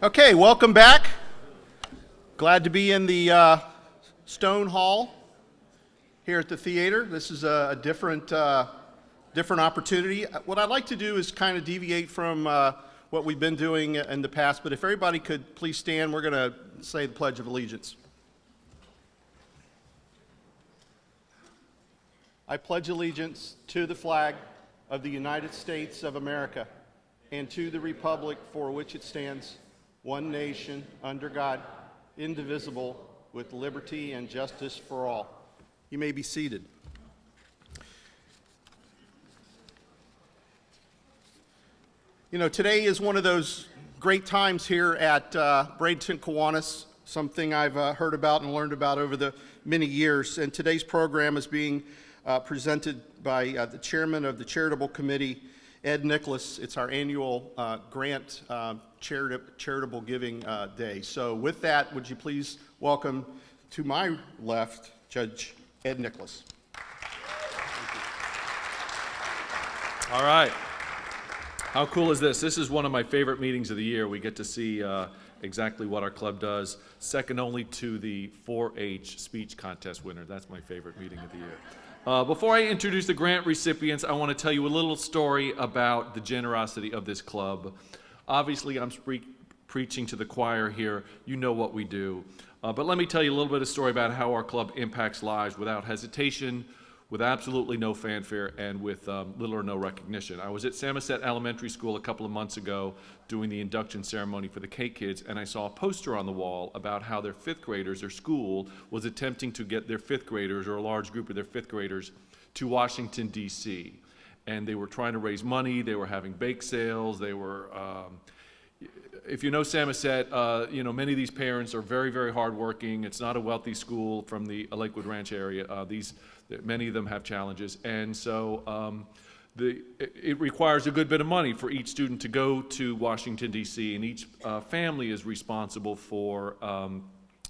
Okay, welcome back. Glad to be in the Stone Hall here at the theater. This is a different opportunity. What I'd like to do is kind of deviate from what we've been doing in the past, but if everybody could please stand, we're going to say the Pledge of Allegiance. I pledge allegiance to the flag of the United States of America and to the republic for which it stands, one nation, under God, indivisible, with liberty and justice for all. You may be seated. You know, today is one of those great times here at Bradenton Kiwanis, something I've heard about and learned about over the many years. And today's program is being presented by the chairman of the charitable committee, Ed Nicholas. It's our annual grant charitable giving day. So with that, would you please welcome to my left, Judge Ed Nicholas. All right. How cool is this? This is one of my favorite meetings of the year. We get to see exactly what our club does, second only to the 4-H speech contest winner. That's my favorite meeting of the year. Before I introduce the grant recipients, I want to tell you a little story about the generosity of this club. Obviously, I'm preaching to the choir here. You know what we do. But let me tell you a little bit of story about how our club impacts lives without hesitation, with absolutely no fanfare, and with little or no recognition. I was at Samoset Elementary School a couple of months ago doing the induction ceremony for the K kids, and I saw a poster on the wall about how their fifth graders, their school, was attempting to get their fifth graders, or a large group of their fifth graders, to Washington, D.C. And they were trying to raise money, they were having bake sales, they were, if you know Samoset, you know, many of these parents are very, very hardworking. It's not a wealthy school from the Lakewood Ranch area. Many of them have challenges, and so it requires a good bit of money for each student to go to Washington, D.C., and each family is responsible for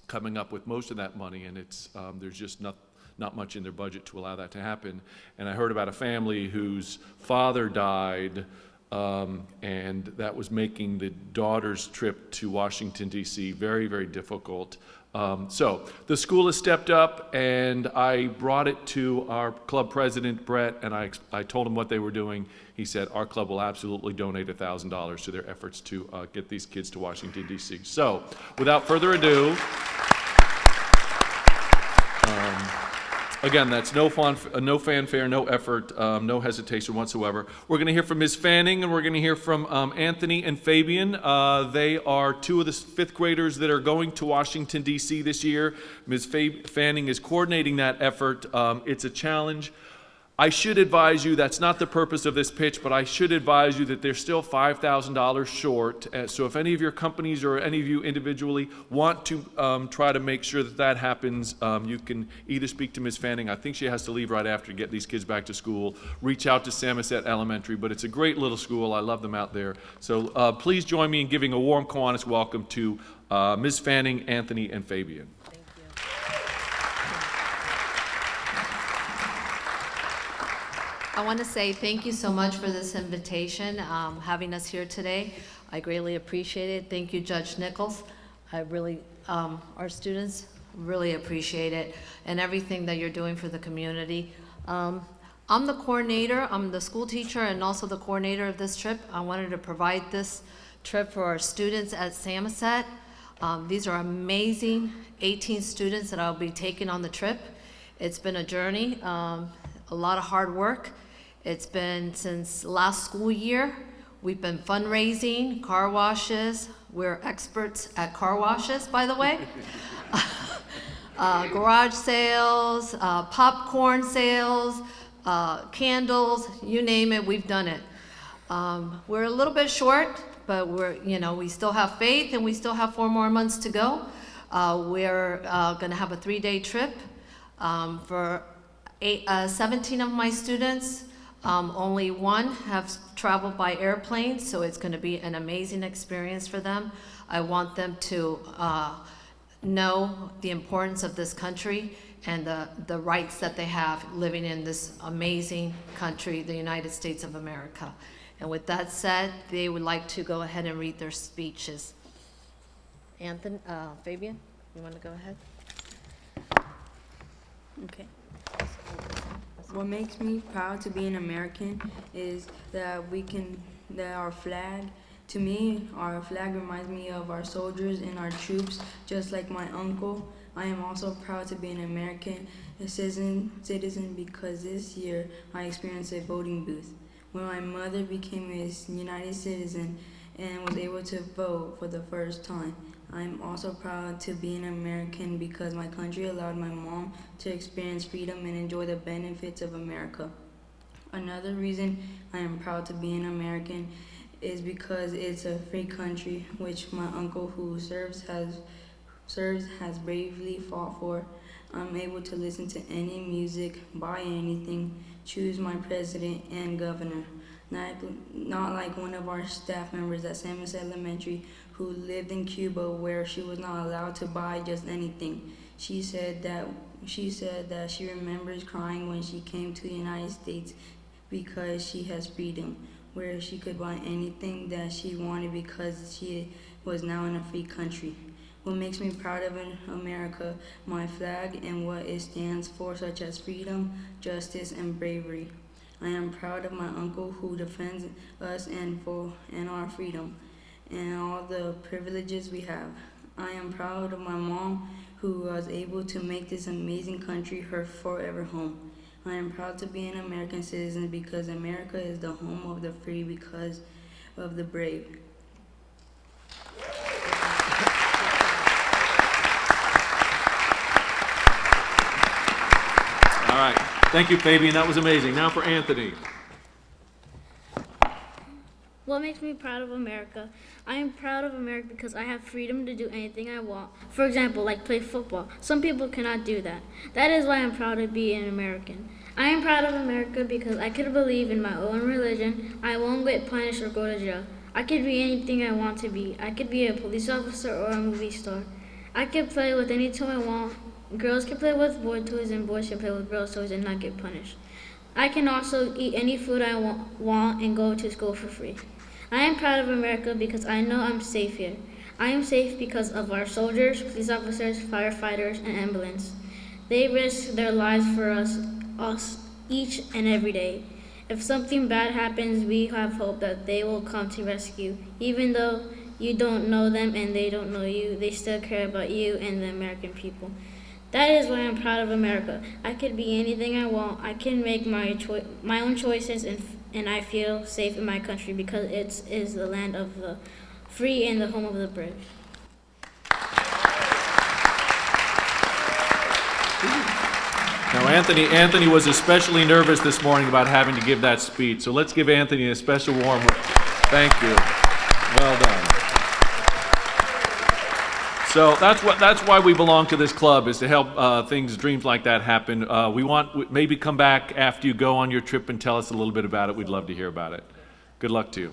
coming up with most of that money, and it's there's just not much in their budget to allow that to happen. And I heard about a family whose father died, and that was making the daughter's trip to Washington, D.C. very, very difficult. So the school has stepped up, and I brought it to our club president, Brett, and I told him what they were doing. He said, our club will absolutely donate $1,000 to their efforts to get these kids to Washington, D.C. So without further ado, again, that's no fanfare, no effort, no hesitation whatsoever. We're going to hear from Ms. Fanning, and we're going to hear from Anthony and Fabian. They are two of the fifth graders that are going to Washington, D.C. this year. Ms. Fanning is coordinating that effort. It's a challenge. I should advise you, that's not the purpose of this pitch, but I should advise you that they're still $5,000 short. So if any of your companies or any of you individually want to try to make sure that that happens, you can either speak to Ms. Fanning. I think she has to leave right after to get these kids back to school. Reach out to Samoset Elementary, but it's a great little school. I love them out there. So please join me in giving a warm Kiwanis welcome to Ms. Fanning, Anthony, and Fabian. I want to say thank you so much for this invitation, having us here today. I greatly appreciate it. Thank you, Judge Nichols. I really, our students really appreciate it and everything that you're doing for the community. I'm the coordinator, I'm the school teacher and also the coordinator of this trip. I wanted to provide this trip for our students at Samoset. These are amazing 18 students that I'll be taking on the trip. It's been a journey, a lot of hard work. It's been since last school year. We've been fundraising, car washes. We're experts at car washes, by the way. Garage sales, popcorn sales, candles, you name it, we've done it. We're a little bit short, but we still have faith and we still have 4 more months to go. We're going to have a 3-day trip for 17 of my students. Only 1 have traveled by airplane, so it's going to be an amazing experience for them. I want them to know the importance of this country and the rights that they have living in this amazing country, the United States of America. And with that said, they would like to go ahead and read their speeches. Fabian, you want to go ahead? Okay. What makes me proud to be an American is that our flag, to me, our flag reminds me of our soldiers and our troops, just like my uncle. I am also proud to be an American citizen because this year I experienced a voting booth. When my mother became a United citizen and was able to vote for the first time. I'm also proud to be an American because my country allowed my mom to experience freedom and enjoy the benefits of America. Another reason I am proud to be an American is because it's a free country which my uncle who serves has bravely fought for. I'm able to listen to any music, buy anything, choose my president and governor. Not like one of our staff members at Samus Elementary who lived in Cuba where she was not allowed to buy just anything. She said that she remembers crying when she came to the United States because she has freedom, where she could buy anything that she wanted because she was now in a free country. What makes me proud of America, my flag and what it stands for, such as freedom, justice, and bravery. I am proud of my uncle who defends us and our freedom and all the privileges we have. I am proud of my mom who was able to make this amazing country her forever home. I am proud to be an American citizen because America is the home of the free because of the brave. All right. Thank you, Fabian. That was amazing. Now for Anthony. What makes me proud of America? I am proud of America because I have freedom to do anything I want. For example, like play football. Some people cannot do that. That is why I'm proud to be an American. I am proud of America because I could believe in my own religion. I won't get punished or go to jail. I could be anything I want to be. I could be a police officer or a movie star. I could play with any toy I want. Girls can play with boy toys and boys can play with girls toys and not get punished. I can also eat any food I want and go to school for free. I am proud of America because I know I'm safe here. I am safe because of our soldiers, police officers, firefighters, and ambulance. They risk their lives for us each and every day. If something bad happens, we have hope that they will come to rescue. Even though you don't know them and they don't know you, they still care about you and the American people. That is why I'm proud of America. I could be anything I want. I can make my own choices, and I feel safe in my country because it is the land of the free and the home of the brave. Now, Anthony was especially nervous this morning about having to give that speech, so let's give Anthony a special warm thank you. Well done. So that's why we belong to this club, is to help dreams like that happen. We want maybe come back after you go on your trip and tell us a little bit about it. We'd love to hear about it. Good luck to you.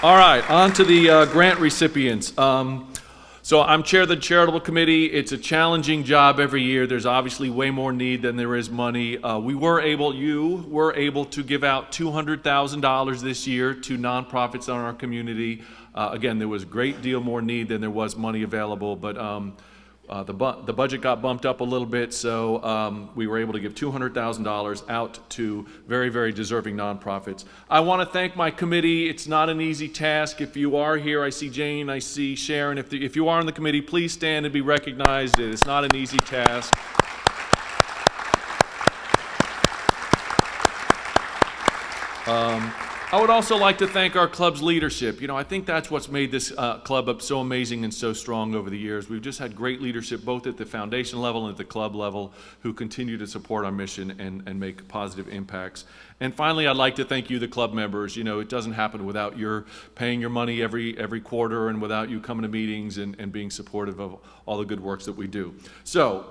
All right, on to the grant recipients. So I'm chair of the charitable committee. It's a challenging job every year. There's obviously way more need than there is money. You were able to give out $200,000 this year to nonprofits in our community. Again, there was a great deal more need than there was money available, but the budget got bumped up a little bit, so we were able to give $200,000 out to very, very deserving nonprofits. I want to thank my committee. It's not an easy task. If you are here, I see Jane, I see Sharon. If you are on the committee, please stand and be recognized. It's not an easy task. I would also like to thank our club's leadership. You know, I think that's what's made this club up so amazing and so strong over the years. We've just had great leadership both at the foundation level and at the club level who continue to support our mission and make positive impacts. And finally, I'd like to thank you, the club members. You know, it doesn't happen without your paying your money every quarter and without you coming to meetings and being supportive of all the good works that we do. So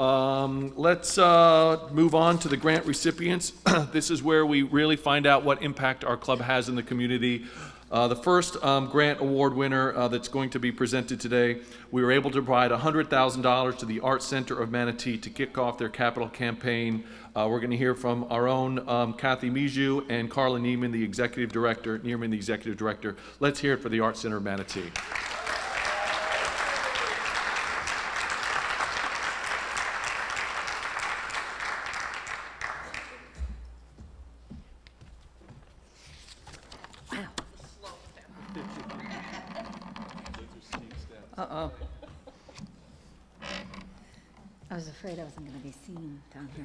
let's move on to the grant recipients. This is where we really find out what impact our club has in the community. The first grant award winner that's going to be presented today, we were able to provide $100,000 to the Arts Center of Manatee to kick off their capital campaign. We're going to hear from our own Kathy Mijou and Carla Neiman, the executive director. Let's hear it for the Arts Center of Manatee. Uh-oh. I was afraid I wasn't going to be seen down here.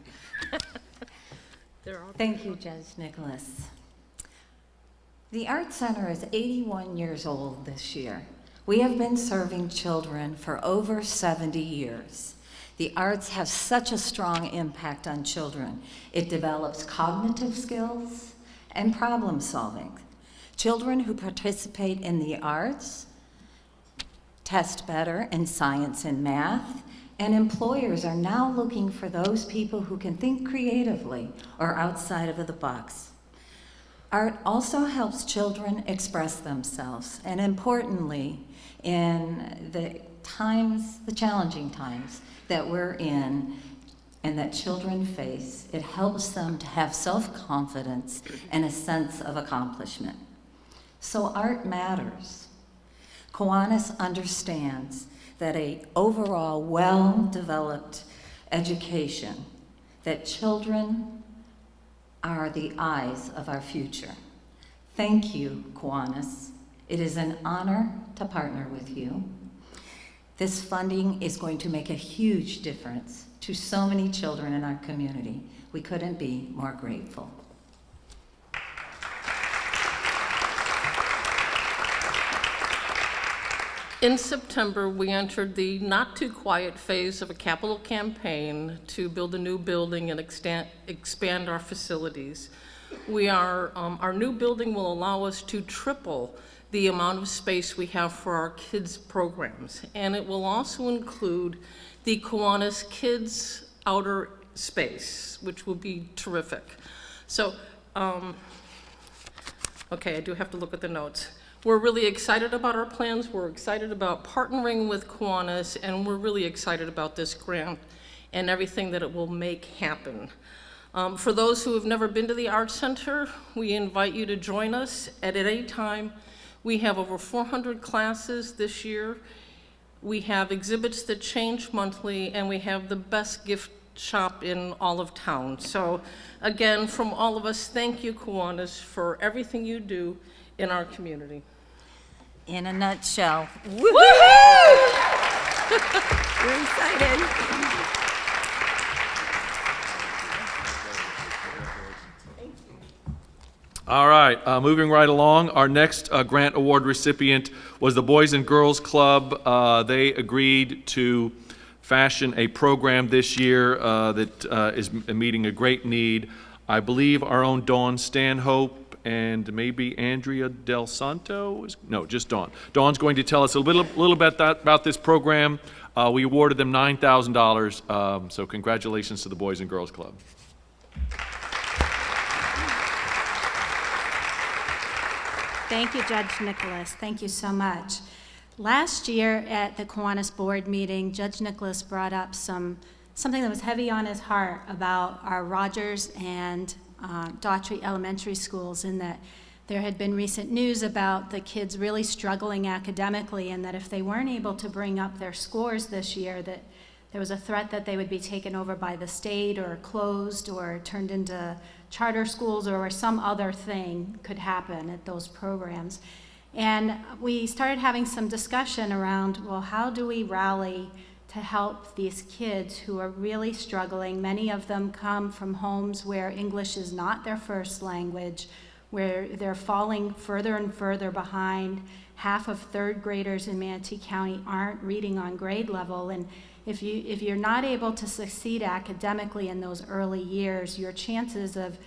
Thank you, Judge Nicholas. The Art Center is 81 years old this year. We have been serving children for over 70 years. The arts have such a strong impact on children. It develops cognitive skills and problem solving. Children who participate in the arts test better in science and math, and employers are now looking for those people who can think creatively or outside of the box. Art also helps children express themselves, and importantly, in the challenging times that we're in and that children face, it helps them to have self-confidence and a sense of accomplishment. So art matters. Kiwanis understands that an overall well-developed education, that children are the eyes of our future. Thank you, Kiwanis. It is an honor to partner with you. This funding is going to make a huge difference to so many children in our community. We couldn't be more grateful. In September, we entered the not-too-quiet phase of a capital campaign to build a new building and expand our facilities. Our new building will allow us to triple the amount of space we have for our kids' programs, and it will also include the Kiwanis Kids Outer Space, which will be terrific. So, okay, I do have to look at the notes. We're really excited about our plans. We're excited about partnering with Kiwanis, and we're really excited about this grant and everything that it will make happen. For those who have never been to the Arts Center, we invite you to join us at any time. We have over 400 classes this year. We have exhibits that change monthly, and we have the best gift shop in all of town. So again, from all of us, thank you, Kiwanis, for everything you do in our community. In a nutshell. Woohoo! We're excited. All right, moving right along, our next grant award recipient was the Boys and Girls Club. They agreed to fashion a program this year that is meeting a great need. I believe our own Dawn Stanhope and maybe Andrea Del Santo, no, just Dawn. Dawn's going to tell us a little bit about this program. We awarded them $9,000, so congratulations to the Boys and Girls Club. Thank you, Judge Nicholas. Thank you so much. Last year at the Kiwanis board meeting, Judge Nicholas brought up something that was heavy on his heart about our Rogers and Daughtry elementary schools, in that there had been recent news about the kids really struggling academically, and that if they weren't able to bring up their scores this year, that there was a threat that they would be taken over by the state or closed or turned into charter schools, or some other thing could happen at those programs. And we started having some discussion around, well, how do we rally to help these kids who are really struggling? Many of them come from homes where English is not their first language, where they're falling further and further behind. Half of third graders in Manatee County aren't reading on grade level, and if you're not able to succeed academically in those early years, your chances of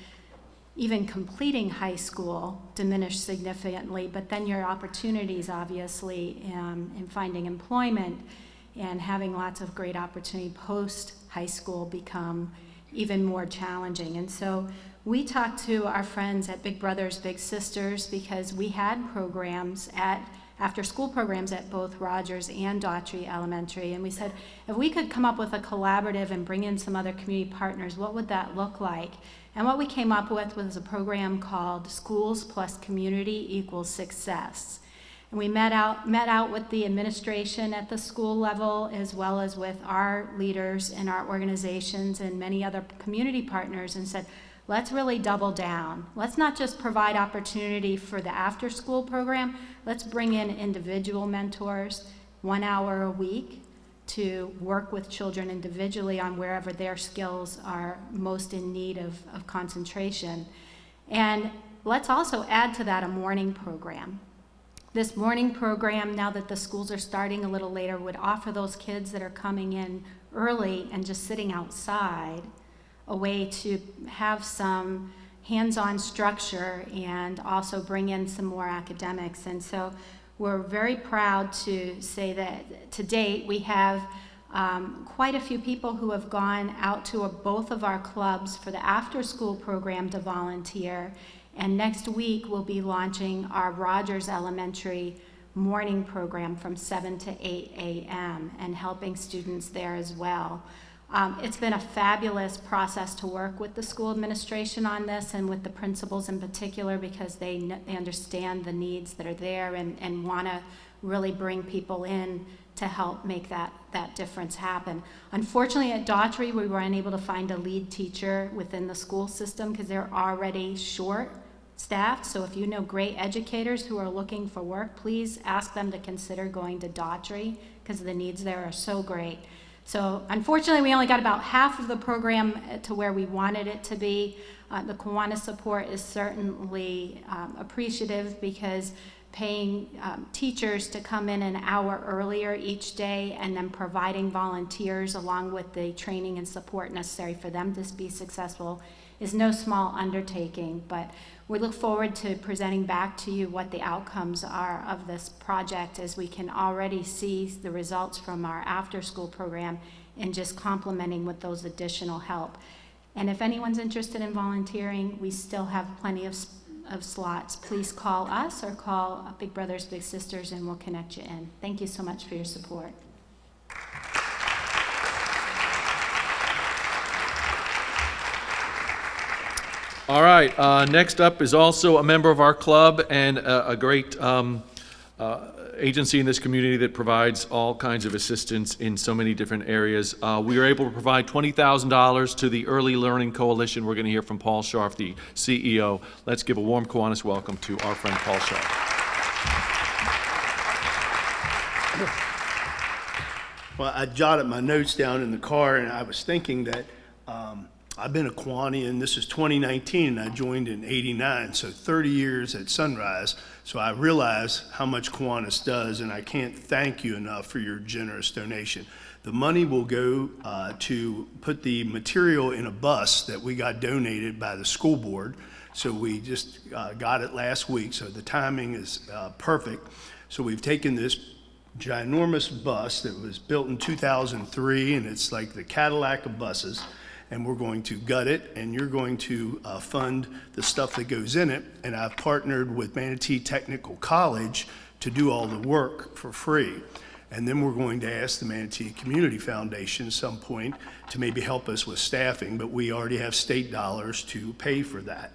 even completing high school diminish significantly, but then your opportunities, obviously, in finding employment and having lots of great opportunity post high school become even more challenging. And so we talked to our friends at Big Brothers Big Sisters, because we had programs after school programs at both Rogers and Daughtry Elementary, and we said, if we could come up with a collaborative and bring in some other community partners, what would that look like? And what we came up with was a program called Schools Plus Community Equals Success. And we met out with the administration at the school level, as well as with our leaders in our organizations and many other community partners, and said, let's really double down. Let's not just provide opportunity for the after-school program. Let's bring in individual mentors, 1 hour a week, to work with children individually on wherever their skills are most in need of concentration. And let's also add to that a morning program. This morning program, now that the schools are starting a little later, would offer those kids that are coming in early and just sitting outside a way to have some hands-on structure and also bring in some more academics. And so we're very proud to say that to date we have quite a few people who have gone out to both of our clubs for the after-school program to volunteer. And next week we'll be launching our Rogers Elementary morning program from 7 to 8 a.m. and helping students there as well. It's been a fabulous process to work with the school administration on this, and with the principals in particular, because they understand the needs that are there and want to really bring people in to help make that difference happen. Unfortunately, at Daughtry, we were unable to find a lead teacher within the school system because they're already short-staffed. So if you know great educators who are looking for work, please ask them to consider going to Daughtry, because the needs there are so great. So unfortunately, we only got about half of the program to where we wanted it to be. The Kiwanis support is certainly appreciative, because paying teachers to come in an hour earlier each day and then providing volunteers along with the training and support necessary for them to be successful is no small undertaking. But we look forward to presenting back to you what the outcomes are of this project, as we can already see the results from our after-school program and just complementing with those additional help. And if anyone's interested in volunteering, we still have plenty of slots. Please call us or call Big Brothers Big Sisters and we'll connect you in. Thank you so much for your support. All right, next up is also a member of our club and a great agency in this community that provides all kinds of assistance in so many different areas. We are able to provide $20,000 to the Early Learning Coalition. We're going to hear from Paul Scharf, the CEO. Let's give a warm Kiwanis welcome to our friend Paul Scharf. Well, I jotted my notes down in the car, and I was thinking that I've been a Kiwani, this is 2019, and I joined in '89, so 30 years at Sunrise. So I realize how much Kiwanis does, and I can't thank you enough for your generous donation. The money will go to put the material in a bus that we got donated by the school board. So we just got it last week, so the timing is perfect. So we've taken this ginormous bus that was built in 2003, and it's like the Cadillac of buses. And we're going to gut it, and you're going to fund the stuff that goes in it. And I've partnered with Manatee Technical College to do all the work for free. And then we're going to ask the Manatee Community Foundation at some point to maybe help us with staffing, but we already have state dollars to pay for that.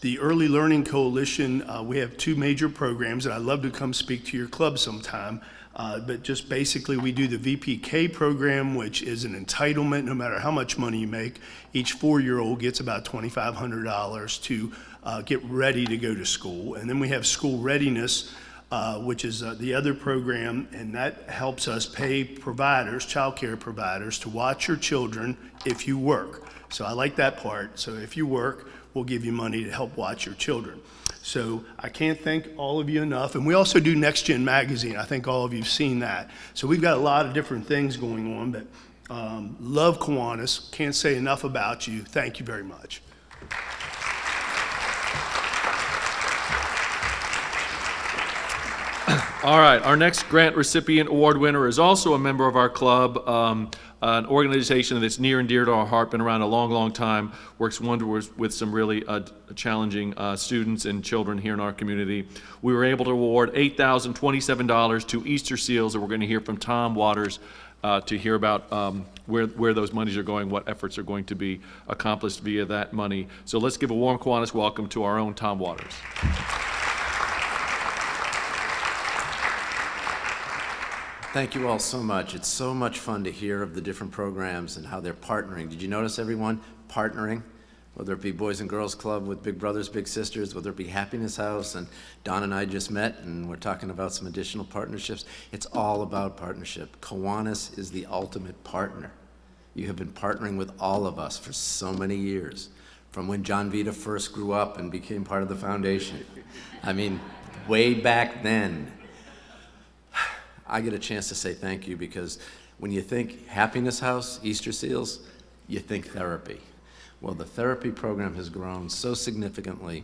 The Early Learning Coalition, we have 2 major programs, and I'd love to come speak to your club sometime. But just basically we do the VPK program, which is an entitlement. No matter how much money you make, each 4-year-old gets about $2,500 to get ready to go to school. And then we have school readiness, which is the other program, and that helps us pay providers, child care providers, to watch your children if you work. So I like that part. So if you work, we'll give you money to help watch your children. So I can't thank all of you enough. And we also do Next Gen Magazine. I think all of you have seen that. So we've got a lot of different things going on, but love Kiwanis. Can't say enough about you. Thank you very much. All right, our next grant recipient award winner is also a member of our club, an organization that's near and dear to our heart, been around a long, long time, works wonders with some really challenging students and children here in our community. We were able to award $8,027 to Easter Seals, and we're going to hear from Tom Waters to hear about where those monies are going, what efforts are going to be accomplished via that money. So let's give a warm Kiwanis welcome to our own Tom Waters. Thank you all so much. It's so much fun to hear of the different programs and how they're partnering. Did you notice everyone partnering? Whether it be Boys and Girls Club with Big Brothers, Big Sisters, whether it be Happiness House, and Don and I just met and we're talking about some additional partnerships. It's all about partnership. Kiwanis is the ultimate partner. You have been partnering with all of us for so many years, from when John Vita first grew up and became part of the foundation. I mean, way back then. I get a chance to say thank you because when you think Happiness House, Easter Seals, you think therapy. Well, the therapy program has grown so significantly.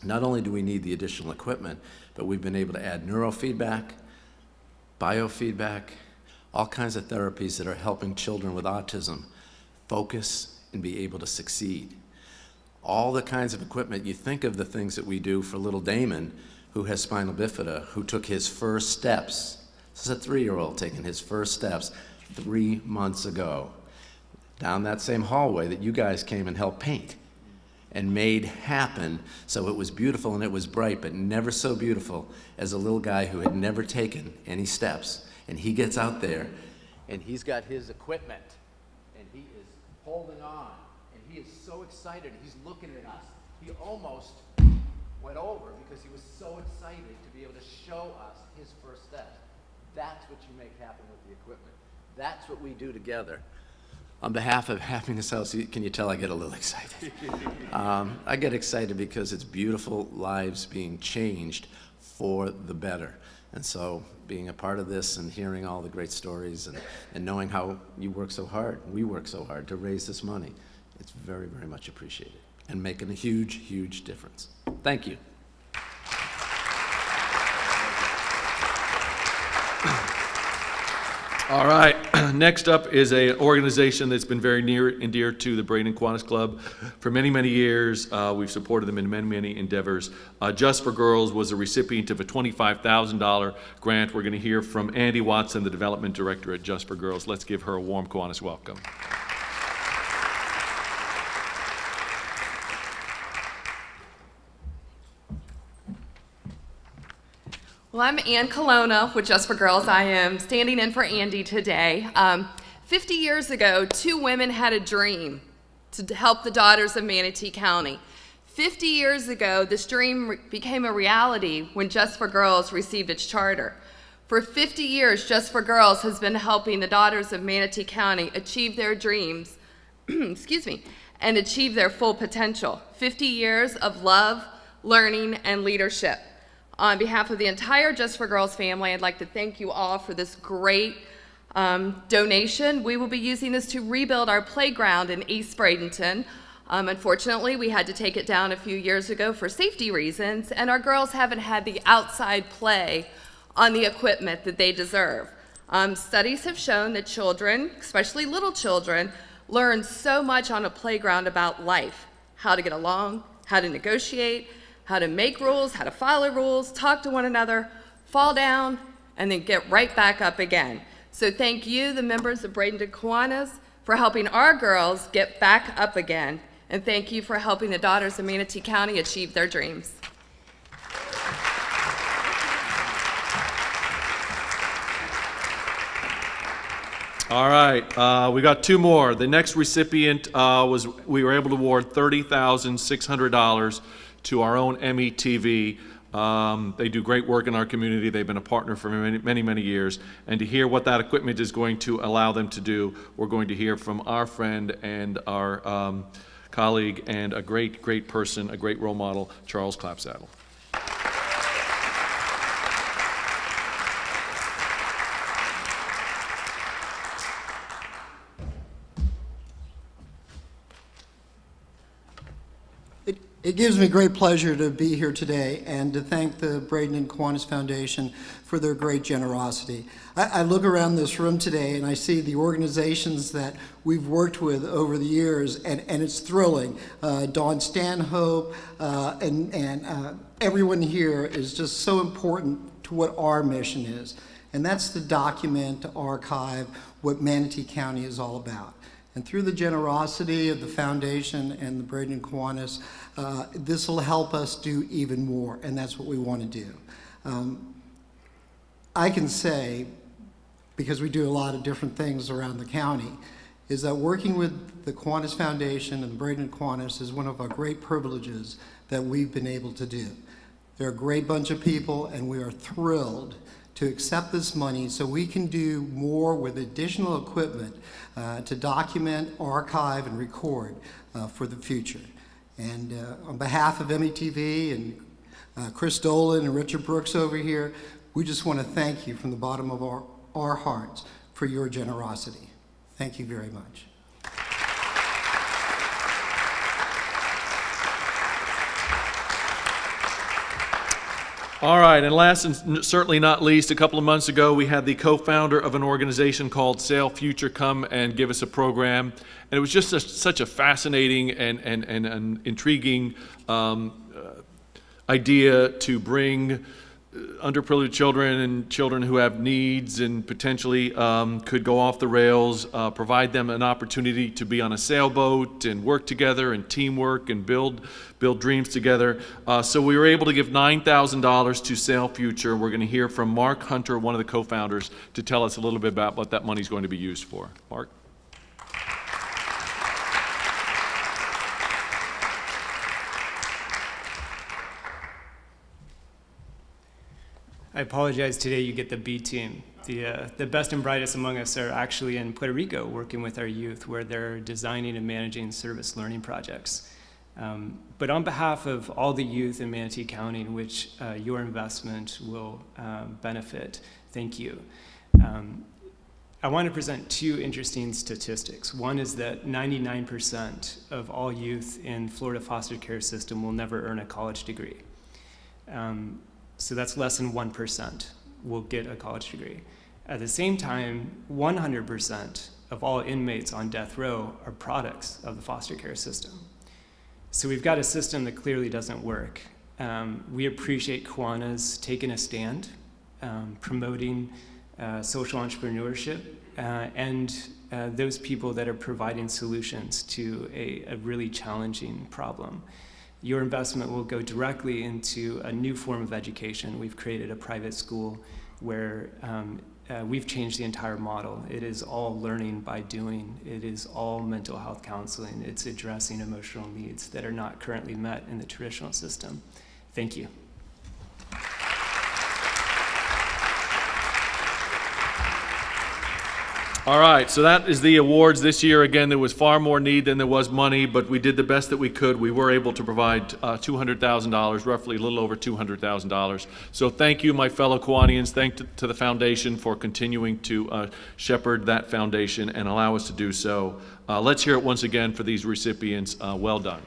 Not only do we need the additional equipment, but we've been able to add neurofeedback, biofeedback, all kinds of therapies that are helping children with autism focus and be able to succeed. All the kinds of equipment, you think of the things that we do for little Damon, who has spinal bifida, who took his first steps. This is a 3-year-old taking his first steps 3 months ago down that same hallway that you guys came and helped paint and made happen. So it was beautiful and it was bright, but never so beautiful as a little guy who had never taken any steps. And he gets out there and he's got his equipment and he is holding on and he is so excited. He's looking at us. He almost went over because he was so excited to be able to show us his first steps. That's what you make happen with the equipment. That's what we do together. On behalf of Happiness House, can you tell I get a little excited? I get excited because it's beautiful lives being changed for the better. And so being a part of this and hearing all the great stories and knowing how you work so hard, we work so hard to raise this money, it's very, very much appreciated and making a huge, huge difference. Thank you. All right, next up is an organization that's been very near and dear to the Braden Kiwanis Club for many, many years. We've supported them in many, many endeavors. Just for Girls was a recipient of a $25,000 grant. We're going to hear from Andy Watson, the development director at Just for Girls. Let's give her a warm Kiwanis welcome. Well, I'm Ann Colonna with Just for Girls. I am standing in for Andy today. 50 years ago, 2 women had a dream to help the daughters of Manatee County. 50 years ago, this dream became a reality when Just for Girls received its charter. For 50 years, Just for Girls has been helping the daughters of Manatee County achieve their dreams, excuse me, and achieve their full potential. 50 years of love, learning, and leadership. On behalf of the entire Just for Girls family, I'd like to thank you all for this great donation. We will be using this to rebuild our playground in East Bradenton. Unfortunately, we had to take it down a few years ago for safety reasons, and our girls haven't had the outside play on the equipment that they deserve. Studies have shown that children, especially little children, learn so much on a playground about life, how to get along, how to negotiate, how to make rules, how to follow rules, talk to one another, fall down, and then get right back up again. So thank you, the members of Bradenton Kiwanis, for helping our girls get back up again. And thank you for helping the daughters of Manatee County achieve their dreams. All right, we got 2 more. The next recipient we were able to award $30,600 to our own METV. They do great work in our community. They've been a partner for many, many, many years. And to hear what that equipment is going to allow them to do, we're going to hear from our friend and our colleague and a great, great person, a great role model, Charles Clapsaddle. It gives me great pleasure to be here today and to thank the Braden and Kiwanis Foundation for their great generosity. I look around this room today and I see the organizations that we've worked with over the years, and it's thrilling. Dawn Stanhope and everyone here is just so important to what our mission is, and that's to document, to archive what Manatee County is all about. And through the generosity of the foundation and the Braden and Kiwanis, this will help us do even more, and that's what we want to do. I can say, because we do a lot of different things around the county, is that working with the Kiwanis Foundation and the Braden and Kiwanis is one of our great privileges that we've been able to do. They're a great bunch of people, and we are thrilled to accept this money so we can do more with additional equipment to document, archive, and record for the future. And on behalf of METV and Chris Dolan and Richard Brooks over here, we just want to thank you from the bottom of our hearts for your generosity. Thank you very much. All right, and last and certainly not least, a couple of months ago, we had the co-founder of an organization called Sail Future come and give us a program. And it was just such a fascinating and an intriguing idea to bring underprivileged children and children who have needs and potentially could go off the rails, provide them an opportunity to be on a sailboat and work together and teamwork and build dreams together. So we were able to give $9,000 to Sail Future. We're going to hear from Mark Hunter, one of the co-founders, to tell us a little bit about what that money is going to be used for. Mark? I apologize, today you get the B team. The best and brightest among us are actually in Puerto Rico working with our youth, where they're designing and managing service learning projects. But on behalf of all the youth in Manatee County in which your investment will benefit, thank you. I want to present two interesting statistics. One is that 99% of all youth in Florida foster care system will never earn a college degree. So that's less than 1% will get a college degree. At the same time, 100% of all inmates on death row are products of the foster care system. So we've got a system that clearly doesn't work. We appreciate Kiwanis taking a stand, promoting social entrepreneurship, and those people that are providing solutions to a really challenging problem. Your investment will go directly into a new form of education. We've created a private school where we've changed the entire model. It is all learning by doing. It is all mental health counseling. It's addressing emotional needs that are not currently met in the traditional system. Thank you. All right, so that is the awards this year. Again, there was far more need than there was money, but we did the best that we could. We were able to provide $200,000, roughly a little over $200,000. So thank you, my fellow Kiwanians. Thank to the foundation for continuing to shepherd that foundation and allow us to do so. Let's hear it once again for these recipients. Well done.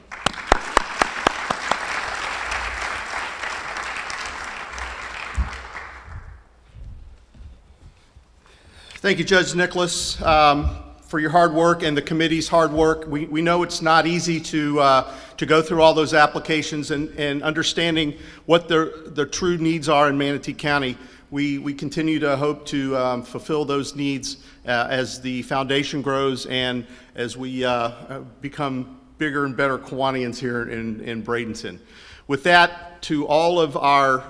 Thank you, Judge Nicholas, for your hard work and the committee's hard work. We know it's not easy to go through all those applications and understanding what the true needs are in Manatee County. We continue to hope to fulfill those needs as the foundation grows and as we become bigger and better Kiwanians here in Bradenton. With that, to all of our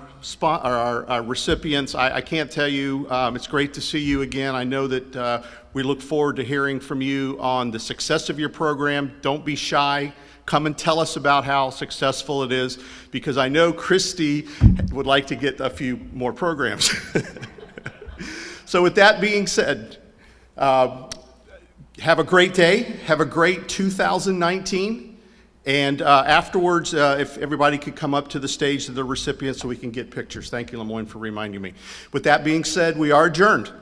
recipients, I can't tell you, it's great to see you again. I know that we look forward to hearing from you on the success of your program. Don't be shy. come and tell us about how successful it is, because I know Christy would like to get a few more programs. So with that being said, have a great day, have a great 2019, and afterwards, if everybody could come up to the stage to the recipients so we can get pictures. Thank you, Lemoyne, for reminding me. With that being said, we are adjourned.